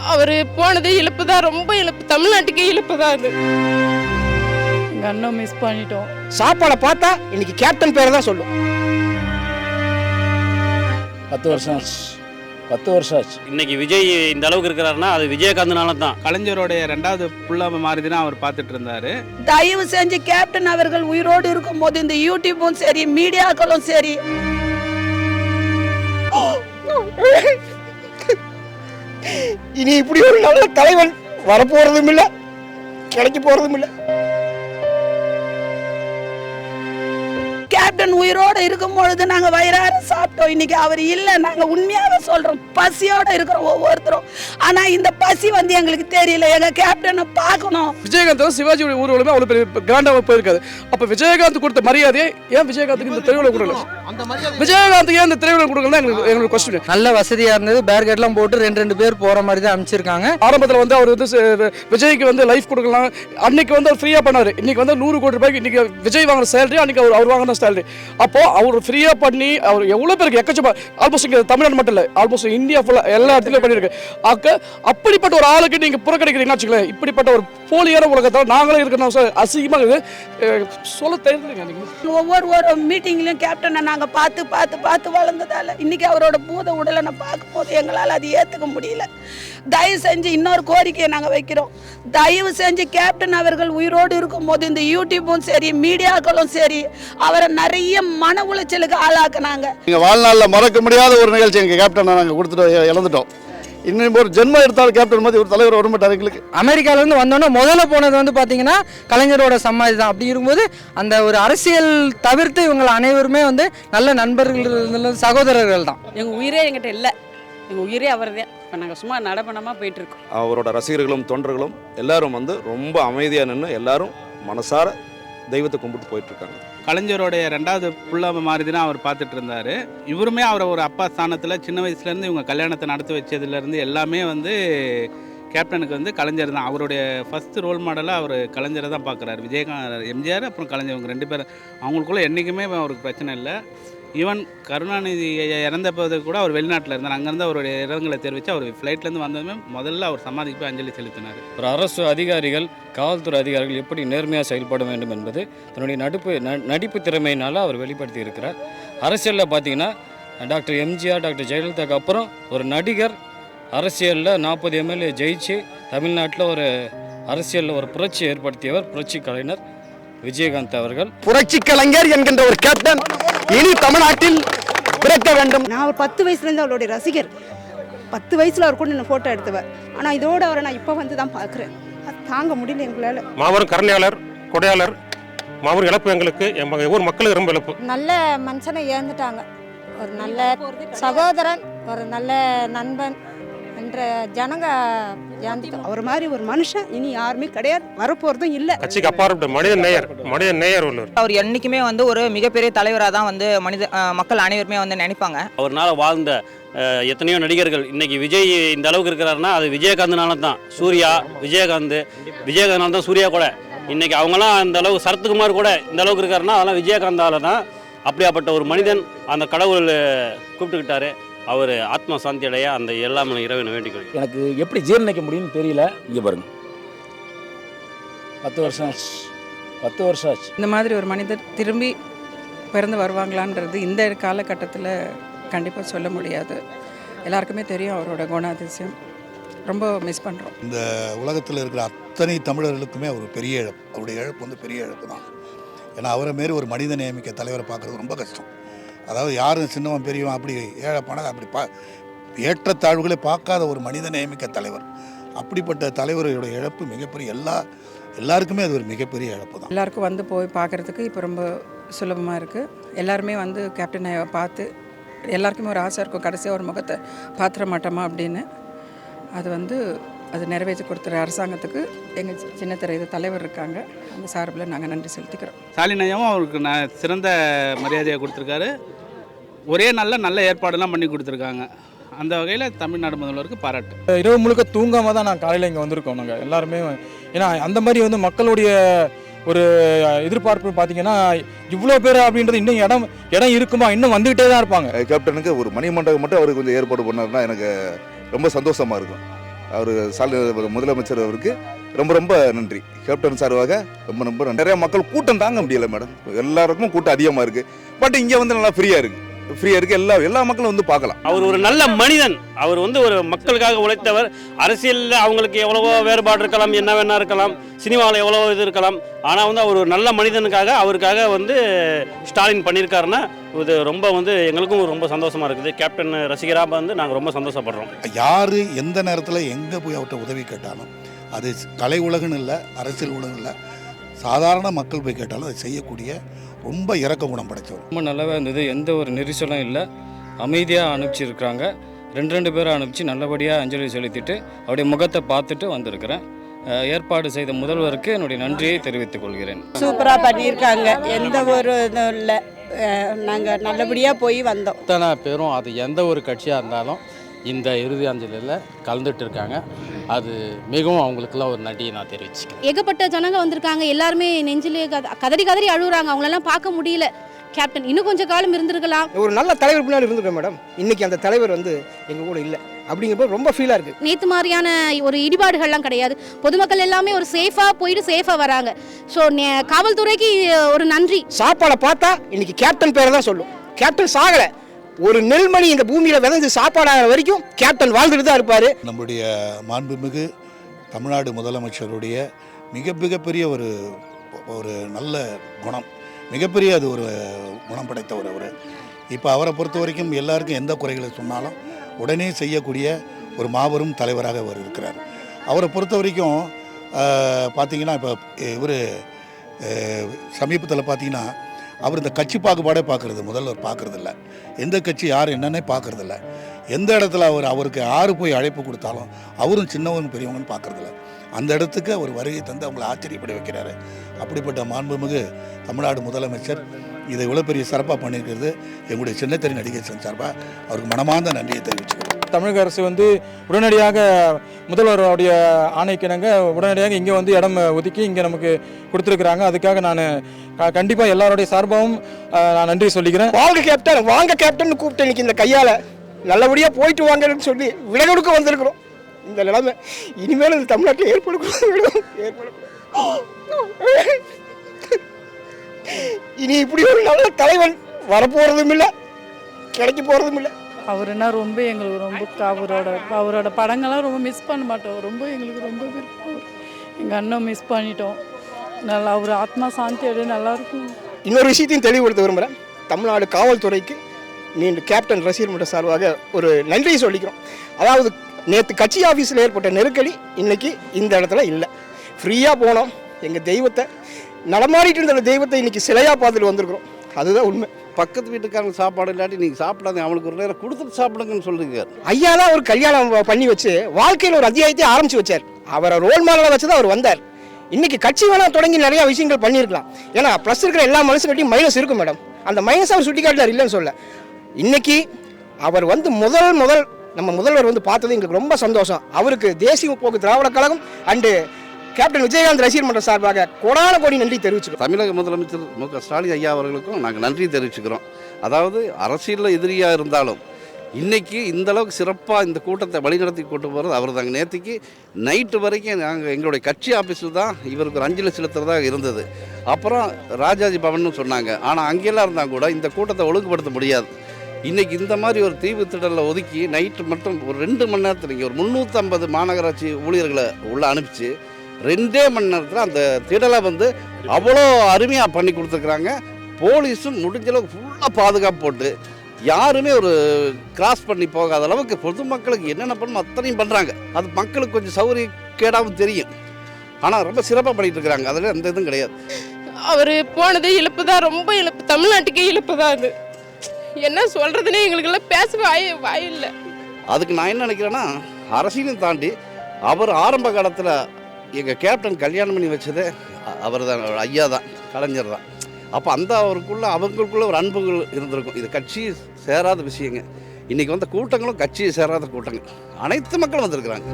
அவர் போனதே இழப்பு தான், ரொம்ப இழப்பு, தமிழ்நாட்டுக்கே இழப்பு தான் அது. எங்கள் அண்ணன் மிஸ் பண்ணிட்டோம். சாப்பாடை பார்த்தா இன்னைக்கு கேப்டன் பேரை தான் சொல்லும். 10 வருஷம் ஆச்சு, 10 வருஷம் ஆச்சு. இன்னைக்கு விஜய் இந்த அளவுக்கு இருக்கிறாருன்னா அது விஜயகாந்தனால தான். கலைஞருடைய 2வது புள்ள மாதிரி தான் அவர் பார்த்துட்டு இருந்தாரு. தயவு செஞ்சு கேப்டன் அவர்கள் உயிரோடு இருக்கும் போது இந்த யூடியூப்பும் சரி மீடியாக்களும் சரி இனி இப்படி ஒரு நல்ல தலைவன் வரப்போறதும் இல்லை, கிடைக்க போறதும் இல்லை. கேப்டன் உயிரோட இருக்கும் பொழுது நாங்க வயிறார சாப்பிட்டோம். இன்னைக்கு அவர் இல்லை, நாங்க உண்மையாவே சொல்றோம், பசியோட இருக்கிறோம் ஒவ்வொருத்தரும். ஆனா இந்த பசி வந்து எங்களுக்கு தெரியல. எங்க கேப்டனை பார்க்கணும். விஜயகாந்த் சிவாஜியோட ஊர்வலமே அவ்வளவு பெரிய கிராண்டாக போயிருக்காது. அப்ப விஜயகாந்த் கொடுத்த மரியாதையை ஏன் விஜயகாந்துக்கு இந்த திரையுலகம் கொடுக்கல? விஜயகாந்த் ஏன் இந்த திரையுலகம் கொடுக்கல தான் எங்களுக்கு கொஸ்டின். நல்ல வசதியா இருந்தது, பேர்கேட்லாம் போட்டு 2 பேர் போற மாதிரி தான் அமைச்சிருக்காங்க. ஆரம்பத்தில் வந்து அவர் வந்து விஜய்க்கு வந்து லைஃப் கொடுக்கலாம், அன்னைக்கு வந்து அவர் ஃப்ரீயா பண்ணாரு. இன்னைக்கு வந்து 100 கோடி ரூபாய்க்கு இன்னைக்கு விஜய் வாங்குற சேலரி அன்னைக்கு அவர் வாங்கின சேலரி. அப்போ அவர் ஃப்ரீயா பண்ணி அவர் எவ்வளவு பேருக்கு எக்கச்சமா, ஆல்மோஸ்ட் இங்க தமிழ்நாடு மட்டும் இல்ல, ஆல்மோஸ்ட் இந்தியா ஃபுல்லா எல்லா இடத்துலயும் பண்ணிருக்கு. அப்படிப்பட்ட ஒரு ஆளுக்கு நீங்க புறக்கணிக்கிறீங்கன்னா வச்சுக்கல, இப்படிப்பட்ட ஒரு போலியான உலகத்தில் நாங்களும் இருக்கணும். அசிங்கமா சொல்ல தெரியல. ஒவ்வொரு மீட்டிங்லயும் கேப்டனை நாங்க பார்த்து பார்த்து பார்த்து வளர்ந்ததால இன்னைக்கு அவரோட பூத உடலை நான் பார்க்கும் போது எங்களால் அது ஏத்துக்க முடியல. தயவு செஞ்சு இன்னொரு கோரிக்கையை நாங்க வைக்கிறோம். தயவு செஞ்சு கேப்டன் அவர்கள் உயிரோடு இருக்கும் போது இந்த யூடியூப்பும் சரி மீடியாக்களும் சரி அவரை நிறைய மன உளைச்சலுக்கு ஆளாக்குனாங்க. எங்கள் வாழ்நாளில் மறக்க முடியாத ஒரு நிகழ்ச்சி எங்கள் கேப்டனை நாங்கள் கொடுத்துட்டு இழந்துட்டோம். இன்னும் ஒரு ஜென்மம் எடுத்தாலும் கேப்டன் மாதிரி ஒரு தலைவர் வர மாட்டார் எங்களுக்கு. அமெரிக்காவிலேருந்து வந்தோன்னே முதல்ல போனது வந்து பார்த்தீங்கன்னா கலைஞரோட சமாதி தான். அப்படி இருக்கும்போது அந்த ஒரு அரசியல் தவிர்த்து இவங்க அனைவருமே வந்து நல்ல நண்பர்கள், சகோதரர்கள் தான். எங்கள் உயிரே எங்கிட்ட இல்லை, எங்கள் உயிரே அவர் தான். இப்போ நாங்கள் சும்மா நடப்பணமாக போயிட்டுருக்கோம். அவரோட ரசிகர்களும் தொண்டர்களும் எல்லாரும் வந்து ரொம்ப அமைதியாக நின்று எல்லாரும் மனசார தெய்வத்தை கும்பிட்டு போயிட்டுருக்காங்க. கலைஞருடைய 2வது புள்ள மாதிரி தான் அவர் பார்த்துட்டு இருந்தாரு. இவருமே அவரை ஒரு அப்பா ஸ்தானத்தில் சின்ன வயசுலேருந்து இவங்க கல்யாணத்தை நடத்தி வச்சதுலேருந்து எல்லாமே வந்து கேப்டனுக்கு வந்து கலைஞர் தான். அவருடைய ஃபஸ்ட்டு ரோல் மாடலாக அவர் கலைஞரை தான் பார்க்குறாரு. விஜயகாந்த், எம்ஜிஆர், அப்புறம் கலைஞர், இவங்க 2 பேர் அவங்களுக்குள்ள என்றைக்குமே அவருக்கு பிரச்சனை இல்லை. ஈவன் கருணாநிதி இறந்த போது கூட அவர் வெளிநாட்டில் இருந்தார். அங்கேருந்து அவருடைய இரங்கலை தெரிவித்து அவர் ஃப்ளைட்லேருந்து வந்ததுமே முதல்ல அவர் சமாதிக்கு போய் அஞ்சலி செலுத்தினார். ஒரு அரசு அதிகாரிகள், காவல்துறை அதிகாரிகள் எப்படி நேர்மையாக செயல்பட வேண்டும் என்பது தன்னுடைய நடிப்பு திறமையினால் அவர் வெளிப்படுத்தி இருக்கிறார். அரசியலில் பார்த்தீங்கன்னா டாக்டர் எம்ஜிஆர், டாக்டர் ஜெயலலிதாவுக்கு அப்புறம் ஒரு நடிகர் அரசியலில் 40 எம்எல்ஏ ஜெயிச்சு தமிழ்நாட்டில் ஒரு அரசியலில் ஒரு புரட்சி ஏற்படுத்தியவர் புரட்சி கலைஞர் விஜயகாந்த் அவர்கள். புரட்சி கலைஞர் என்கின்ற ஒரு கேப்டன் இனி தமிழ்நாட்டில் பிறக்க வேண்டும். நான் ஒரு 10 வயசுலேருந்து அவருடைய ரசிகர். 10 வயசில் அவர் கூட நான் ஃபோட்டோ எடுத்துவேன். ஆனால் இதோடு அவரை நான் இப்போ வந்து தான் பார்க்குறேன். அது தாங்க முடியல எங்களால். மாபெரும் கருணையாளர், கொடையாளர், மாபெரும் இழப்பு எங்களுக்கு, ஊர் மக்களுக்கு ரொம்ப இழப்பு. நல்ல மனுஷனை இழந்துட்டாங்க. ஒரு நல்ல சகோதரன், ஒரு நல்ல நண்பன் என்ற ஜனங்க இழந்துட்டோம். அவர் மாதிரி ஒரு மனுஷன் இனி யாருமே கிடையாது, வரப்போகிறதும் இல்லை. கட்சிக்கு அப்பாற்பட்ட மனித நேயர் உள்ளவர். அவர் என்றைக்குமே வந்து ஒரு மிகப்பெரிய தலைவராக தான் வந்து மக்கள் அனைவருமே வந்து நினைப்பாங்க. அவர்னால வாழ்ந்த எத்தனையோ நடிகர்கள் இன்னைக்கு விஜய் இந்த அளவுக்கு இருக்கிறாருன்னா அது விஜயகாந்தனால தான். சூர்யா, விஜயகாந்தனால தான். சூர்யா கூட இன்னைக்கு அவங்களாம் அந்த அளவுக்கு, சரத்குமார் கூட இந்த அளவுக்கு இருக்காருன்னா அதெல்லாம் விஜயகாந்தால தான். அப்படியாப்பட்ட ஒரு மனிதன் அந்த கடவுள் கூப்பிட்டுக்கிட்டாரு. அவர் ஆத்மா சாந்தி அடைய அந்த எல்லாமே இறைவனை வேண்டிக்கொள். எனக்கு எப்படி ஜீரணிக்க முடியும்னு தெரியல. இங்கே பாருங்க, 10 வருஷம் ஆச்சு, 10 வருஷம் ஆச்சு. இந்த மாதிரி ஒரு மனிதர் திரும்பி பிறந்து வருவாங்களான்றது இந்த காலகட்டத்தில் கண்டிப்பாக சொல்ல முடியாது. எல்லாருக்குமே தெரியும் அவரோட குணாதிசயம். ரொம்ப மிஸ் பண்ணுறோம். இந்த உலகத்தில் இருக்கிற அத்தனை தமிழர்களுக்குமே ஒரு பெரிய இழப்பு. அவருடைய இழப்பு வந்து பெரிய இழப்பு தான். ஏன்னா அவரை மாரி ஒரு மனித நியமிக்க தலைவரை பார்க்குறது ரொம்ப கஷ்டம். அதாவது யாரும் சின்னவன் பெரியவன் அப்படி ஏழப்பான அப்படி ஏற்றத்தாழ்வுகளை பார்க்காத ஒரு மனித நியமிக்க தலைவர். அப்படிப்பட்ட தலைவரோட இழப்பு மிகப்பெரிய, எல்லாருக்குமே அது ஒரு மிகப்பெரிய இழப்பு தான். எல்லாருக்கும் வந்து போய் பார்க்குறதுக்கு இப்போ ரொம்ப சுலபமாக இருக்குது. எல்லாருமே வந்து கேப்டனை பார்த்து எல்லாருக்குமே ஒரு ஆசை இருக்கும், கடைசியாக ஒரு முகத்தை பார்த்துட மாட்டோமா அப்படின்னு. அது நிறைவேற்றி கொடுத்துற அரசாங்கத்துக்கு எங்கள் சின்னத்திரை தலைவர் இருக்காங்க, அந்த சார்பில் நாங்கள் நன்றி செலுத்திக்கிறோம். ஸ்டாலின் அவருக்கு சிறந்த மரியாதையை கொடுத்துருக்காரு. ஒரே நல்ல ஏற்பாடெல்லாம் பண்ணி கொடுத்துருக்காங்க. அந்த வகையில் தமிழ்நாடு முதல்வருக்கு பாராட்டு. இரவு முழுக்க தூங்காமல் தான் நான் காலையில் இங்கே வந்திருக்கோம் நாங்கள் எல்லாருமே. ஏன்னா அந்த மாதிரி வந்து மக்களுடைய ஒரு எதிர்பார்ப்பு பார்த்தீங்கன்னா இவ்வளோ பேர் அப்படின்றது இன்னும் இடம் இருக்குமா, இன்னும் வந்துக்கிட்டே தான் இருப்பாங்க. கேப்டனுக்கு ஒரு மணிமண்டபம் மட்டும் அவருக்கு கொஞ்சம் ஏற்பாடு பண்ணாருன்னா எனக்கு ரொம்ப சந்தோஷமாக இருக்கும். அவர் முதலமைச்சர் அவருக்கு ரொம்ப ரொம்ப நன்றி. கேப்டன் சார்பாக ரொம்ப ரொம்ப நன்றி. நிறைய மக்கள் கூட்டம் தாங்க முடியலை மேடம், எல்லாருக்கும் கூட்டம் அதிகமாக இருக்குது. பட் இங்கே வந்து நல்லா ஃப்ரீயாக இருக்குது, எல்லா மக்களும் வந்து பார்க்கலாம். அவர் ஒரு நல்ல மனிதன். அவர் வந்து ஒரு மக்களுக்காக உழைத்தவர். அரசியலில் அவங்களுக்கு எவ்வளவோ வேறுபாடு இருக்கலாம், என்ன வேணா இருக்கலாம், சினிமாவில் எவ்வளவோ இது இருக்கலாம். ஆனால் வந்து அவர் ஒரு நல்ல மனிதனுக்காக அவருக்காக வந்து ஸ்டாலின் பண்ணியிருக்காருன்னா இது ரொம்ப வந்து எங்களுக்கும் ரொம்ப சந்தோஷமாக இருக்குது. கேப்டன் ரசிகராக வந்து நாங்கள் ரொம்ப சந்தோஷப்படுறோம். யார் எந்த நேரத்தில் எங்கே போய் அவர்கிட்ட உதவி கேட்டாலும், அது கலை உலகன்னு இல்லை, அரசியல் உலகம் இல்லை, சாதாரண மக்கள் போய் கேட்டாலும் அதை செய்யக்கூடிய ரொம்ப இறக்க குணம் படைத்தவர். ரொம்ப நல்லாவே இருந்தது. எந்த ஒரு நெரிசலும் இல்லை, அமைதியாக அனுப்பிச்சிருக்கிறாங்க. 2 பேரை அனுப்பிச்சு நல்லபடியாக அஞ்சலி செலுத்திட்டு அவருடைய முகத்தை பார்த்துட்டு வந்திருக்கிறேன். ஏற்பாடு செய்த முதல்வருக்கு என்னுடைய நன்றியை தெரிவித்துக் கொள்கிறேன். சூப்பராக பண்ணியிருக்காங்க, எந்த ஒரு இதுவும் இல்லை, நாங்கள் நல்லபடியாக போய் வந்தோம். இத்தனை பேரும் அது எந்த ஒரு கட்சியாக இருந்தாலும் இந்த இறுதி அஞ்சலியில் கலந்துட்டு இருக்காங்க. அது மிகவும் அவங்களுக்குலாம் ஒரு நன்றியை நான் தெரிவிச்சுக்கிறேன். ஏகப்பட்ட ஜனங்க வந்திருக்காங்க, எல்லாருமே நெஞ்சிலே கதறி அழுகுறாங்க. அவங்களெல்லாம் பார்க்க முடியல. கேப்டன் இன்னும் கொஞ்சம் காலம் இருந்திருக்கலாம். ஒரு நல்ல தலைவர் பின்னாடி இருந்திருக்கேன் மேடம். இன்னைக்கு அந்த தலைவர் வந்து எங்கள் கூட இல்லை அப்படிங்கிறப்ப ரொம்ப ஃபீலாக இருக்குது. நேற்று மாதிரியான ஒரு இடிபாடுகள்லாம் கிடையாது. பொதுமக்கள் எல்லாமே ஒரு சேஃபாக போயிட்டு சேஃபாக வராங்க. ஸோ காவல்துறைக்கு ஒரு நன்றி. சாப்பாடை பார்த்தா இன்னைக்கு கேப்டன் பேரை தான் சொல்லும். கேப்டன் சாகலை, ஒரு நெல்மணி இந்த பூமியில் விதைஞ்சு சாப்பாடாகிற வரைக்கும் கேப்டன் வாழ்ந்துட்டு தான் இருப்பார். நம்முடைய மாண்புமிகு தமிழ்நாடு முதலமைச்சருடைய மிகப்பெரிய ஒரு நல்ல குணம், மிகப்பெரிய அது ஒரு குணம் படைத்தவர் அவர். இப்போ அவரை பொறுத்த வரைக்கும் எல்லாருக்கும் எந்த குறைகளை சொன்னாலும் உடனே செய்யக்கூடிய ஒரு மாபெரும் தலைவராக அவர் இருக்கிறார். அவரை பொறுத்த வரைக்கும் பார்த்திங்கன்னா இப்போ இவர் சமீபத்தில் பார்த்திங்கன்னா அவர் இந்த கட்சி பாகுபாடே முதல்வர் பார்க்குறதில்ல. எந்த கட்சி யார் என்னன்னே பார்க்குறதில்ல. எந்த இடத்துல அவருக்கு யார் போய் அழைப்பு கொடுத்தாலும் அவரும் சின்னவங்க பெரியவங்கன்னு பார்க்குறதில்ல. அந்த இடத்துக்கு அவர் வருகை தந்து அவங்களை ஆச்சரியப்பட வைக்கிறாரு. அப்படிப்பட்ட மாண்புமிகு தமிழ்நாடு முதலமைச்சர் இதை இவ்வளோ பெரிய சிறப்பாக பண்ணியிருக்கிறது எங்களுடைய சின்னத்திரை நடிகர் சார்பாக அவருக்கு மனமார்ந்த நன்றியை தெரிவிச்சுக்கிறோம். தமிழக அரசு வந்து உடனடியாக முதல்வருடைய ஆணைக்கிணங்க உடனடியாக இங்கே வந்து இடம் ஒதுக்கி இங்கே நமக்கு கொடுத்துருக்குறாங்க. அதுக்காக நான் கண்டிப்பாக எல்லாருடைய சார்பாகவும் நான் நன்றி சொல்லிக்கிறேன். வாங்க கேப்டன் கூப்பிட்டு இன்னைக்கு இந்த கையால் நல்லபடியாக போயிட்டு வாங்கன்னு சொல்லி விலை கொடுக்க வந்திருக்கிறோம். இந்த நிலைமை இனிமேல் இந்த தமிழ்நாட்டில் இனி இப்படி ஒரு நல்ல தலைவன் வரப்போகிறதும் இல்லை, கிடைக்க போகிறதும் இல்லை. அவருன்னா ரொம்ப எங்களுக்கு ரொம்ப அவரோட படங்கள்லாம் ரொம்ப மிஸ் பண்ண மாட்டோம். ரொம்ப எங்களுக்கு ரொம்ப விருப்பம். எங்கள் அண்ணன் மிஸ் பண்ணிட்டோம். நல்லா அவர் ஆத்மா சாந்தியோட நல்லாயிருக்கும். இன்னொரு விஷயத்தையும் தெளிவுபடுத்த விரும்புகிறேன். தமிழ்நாடு காவல்துறைக்கு மீண்டும் கேப்டன் ரசிகர் மன்ற சார்பாக ஒரு நன்றியை சொல்லிக்கிறோம். அதாவது நேற்று கட்சி ஆஃபீஸில் ஏற்பட்ட நெருக்கடி இன்னைக்கு இந்த இடத்துல இல்லை. ஃப்ரீயாக போனோம், எங்கள் தெய்வத்தை நடமாடிட்டு இருந்த தெய்வத்தை இன்னைக்கு சிலையாக பார்த்துட்டு வந்திருக்கிறோம். அதுதான் உண்மை. பக்கத்து வீட்டுக்காரங்க சாப்பாடு இல்லாட்டி நீங்கள் சாப்பிடாது, அவனுக்கு ஒரு நேரம் கொடுத்துட்டு சாப்பிடுங்கன்னு சொல்லுங்க. ஐயா தான் ஒரு கல்யாணம் பண்ணி வச்சு வாழ்க்கையில் ஒரு அத்தியாயத்தை ஆரம்பித்து வச்சார். அவரை ரோல் மாடலாக வச்சு தான் அவர் வந்தார். இன்னைக்கு கட்சி வேணால் தொடங்கி நிறையா விஷயங்கள் பண்ணியிருக்கலாம். ஏன்னா ப்ளஸ் இருக்கிற எல்லா மனுஷன்கிட்டையும் மைனஸ் இருக்கும் மேடம். அந்த மைனஸ் அவர் சுட்டி காட்டினார், இல்லைன்னு சொல்ல. இன்னைக்கு அவர் வந்து முதல் நம்ம முதல்வர் வந்து பார்த்தது எங்களுக்கு ரொம்ப சந்தோஷம். அவருக்கு தேசிய முற்போக்கு திராவிட கழகம் அண்டு கேப்டன் விஜயகாந்த் ரசிகர் மன்ற சார்பாக கோடான கோடி நன்றி தெரிவிச்சுக்கிறோம். தமிழக முதலமைச்சர் மு.க. ஸ்டாலின் ஐயா அவர்களுக்கும் நாங்கள் நன்றி தெரிவிச்சுக்கிறோம். அதாவது அரசியலில் எதிரியாக இருந்தாலும் இன்றைக்கி இந்த அளவுக்கு சிறப்பாக இந்த கூட்டத்தை வழிநடத்தி கொண்டு போகிறது அவர் தாங்க. நேற்றுக்கு நைட்டு வரைக்கும் நாங்கள் எங்களுடைய கட்சி ஆஃபீஸில் தான் இவருக்கு ஒரு அஞ்சலி செலுத்துறதாக இருந்தது. அப்புறம் ராஜாஜி பவன்னு சொன்னாங்க. ஆனால் அங்கெல்லாம் இருந்தால் கூட இந்த கூட்டத்தை ஒழுங்குபடுத்த முடியாது. இன்றைக்கி இந்த மாதிரி ஒரு தீவு திடலில் ஒதுக்கி நைட்டு மட்டும் ஒரு 2 மணி நேரத்தில் இங்கே ஒரு 350 மாநகராட்சி ஊழியர்களை உள்ளே அனுப்பிச்சு 2 மணி நேரத்தில் அந்த திடலை வந்து அவ்வளோ அருமையாக பண்ணி கொடுத்துருக்குறாங்க. போலீஸும் முடிஞ்சளவுக்கு ஃபுல்லாக பாதுகாப்பு போட்டு யாருமே ஒரு கிராஸ் பண்ணி போகாத அளவுக்கு பொதுமக்களுக்கு என்னென்ன பண்ணணும் அத்தனையும் பண்ணுறாங்க. அது மக்களுக்கு கொஞ்சம் சௌகரியக்கேடாகவும் தெரியும். ஆனால் ரொம்ப சிறப்பாக பண்ணிகிட்டு இருக்கிறாங்க. அதில் எந்த இதுவும் கிடையாது. அவர் போனதே இழப்பு தான், ரொம்ப இழப்பு. தமிழ்நாட்டுக்கே இழப்பு தான். அது என்ன சொல்கிறதுனே எங்களுக்கெல்லாம் பேச வாய் இல்லை. அதுக்கு நான் என்ன நினைக்கிறேன்னா, அரசியலையும் தாண்டி அவர் ஆரம்ப காலத்தில் எங்கள் கேப்டன் கல்யாணம் பண்ணி வச்சதே அவர் தான், ஐயா தான், கலைஞர் தான். அப்போ அந்த அவங்களுக்குள்ள ஒரு அன்புகள் இருந்திருக்கும். இது கட்சி சேராத விஷயங்க. இன்றைக்கி வந்த கூட்டங்களும் கட்சியை சேராத கூட்டங்கள். அனைத்து மக்களும் வந்திருக்கிறாங்க.